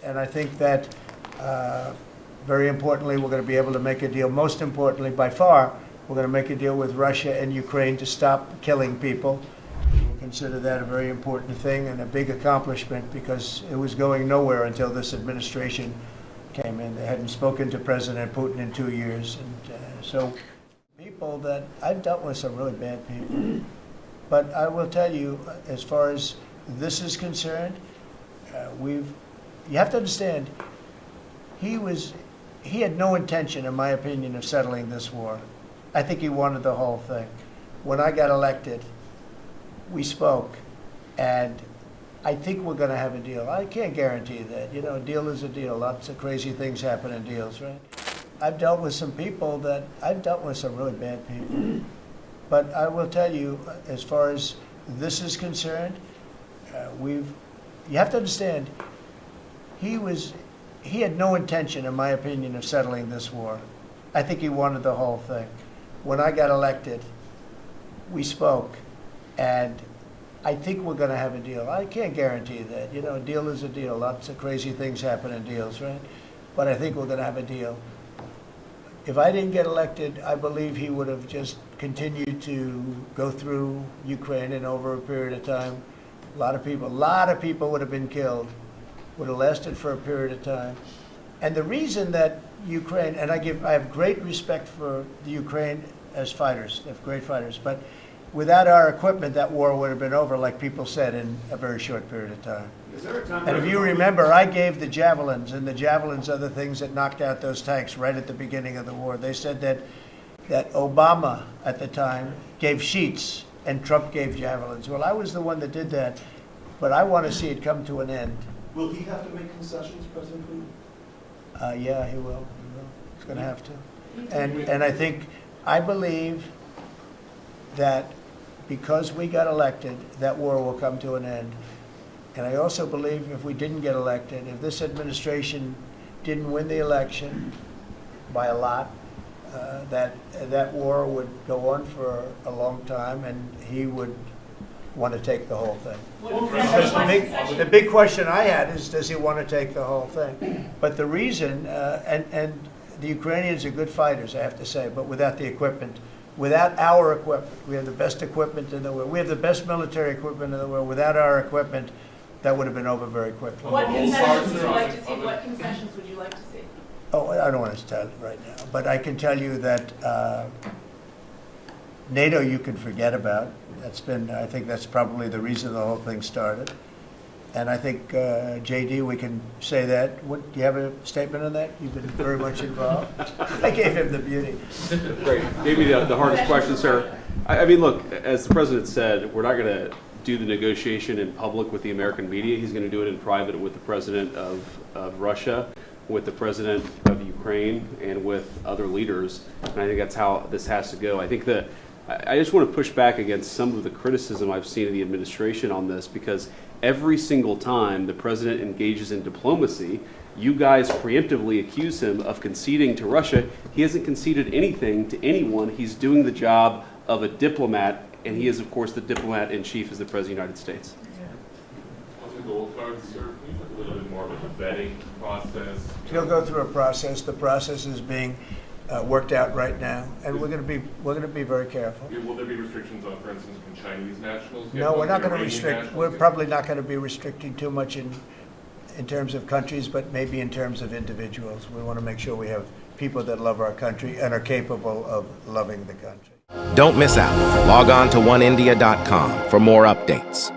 And I think that, very importantly, we're going to be able to make a deal. Most importantly, by far, we're going to make a deal with Russia and Ukraine to stop killing people. We consider that a very important thing and a big accomplishment because it was going nowhere until this administration came in. They hadn't spoken to President Putin in 2 years. And so people that I've dealt with some really bad people. But I will tell you, as far as this is concerned, you have to understand, he had no intention, in my opinion, of settling this war. I think he wanted the whole thing. When I got elected, we spoke, and I think we're going to have a deal. I can't guarantee that. You know, a deal is a deal. Lots of crazy things happen in deals, right? I've dealt with some people I've dealt with some really bad people. But I will tell you, as far as this is concerned, you have to understand, he had no intention, in my opinion, of settling this war. I think he wanted the whole thing. When I got elected, we spoke, and I think we're going to have a deal. I can't guarantee that. You know, a deal is a deal. Lots of crazy things happen in deals, right? But I think we're going to have a deal. If I didn't get elected, I believe he would have just continued to go through Ukraine, and over a period of time, a lot of people would have been killed, would have lasted for a period of time. And the reason that Ukraine, and I have great respect for the Ukraine as fighters, they have great fighters, but without our equipment, that war would have been over, like people said, in a very short period of time. And if you remember, I gave the javelins, and the javelins are the things that knocked out those tanks right at the beginning of the war. They said that Obama at the time gave sheets and Trump gave javelins. Well, I was the one that did that, but I want to see it come to an end. Will he have to make concessions, President Putin? Yeah, he will. He's going to have to. And I believe that because we got elected, that war will come to an end. And I also believe if we didn't get elected, if this administration didn't win the election by a lot, that war would go on for a long time, and he would want to take the whole thing. Because the big question I had is, does he want to take the whole thing? But the reason, and the Ukrainians are good fighters, I have to say, but without the equipment, without our equipment, we have the best equipment in the world. We have the best military equipment in the world. Without our equipment, that would have been over very quickly. What concessions would you like to see? What concessions would you like to see? Oh, I don't want to tell it right now, but I can tell you that NATO you can forget about. I think that's probably the reason the whole thing started. And I think, JD, we can say that. Do you have a statement on that? You've been very much involved. I gave him the beauty. Great. Maybe the hardest question, sir. I mean, look, as the president said, we're not going to do the negotiation in public with the American media. He's going to do it in private with the president of Russia, with the president of Ukraine, and with other leaders. And I think that's how this has to go. I think that I just want to push back against some of the criticism I've seen of the administration on this, because every single time the president engages in diplomacy, you guys preemptively accuse him of conceding to Russia. He hasn't conceded anything to anyone. He's doing the job of a diplomat, and he is, of course, the diplomat in chief as the President of the United States. On the gold cards, sir, can you talk a little bit more about the vetting process? He'll go through a process. The process is being worked out right now, and we're going to be very careful. Will there be restrictions on, for instance, from Chinese nationals? No, we're not going to restrict. We're probably not going to be restricting too much in terms of countries, but maybe in terms of individuals. We want to make sure we have people that love our country and are capable of loving the country. Don't miss out. Log on to oneindia.com for more updates.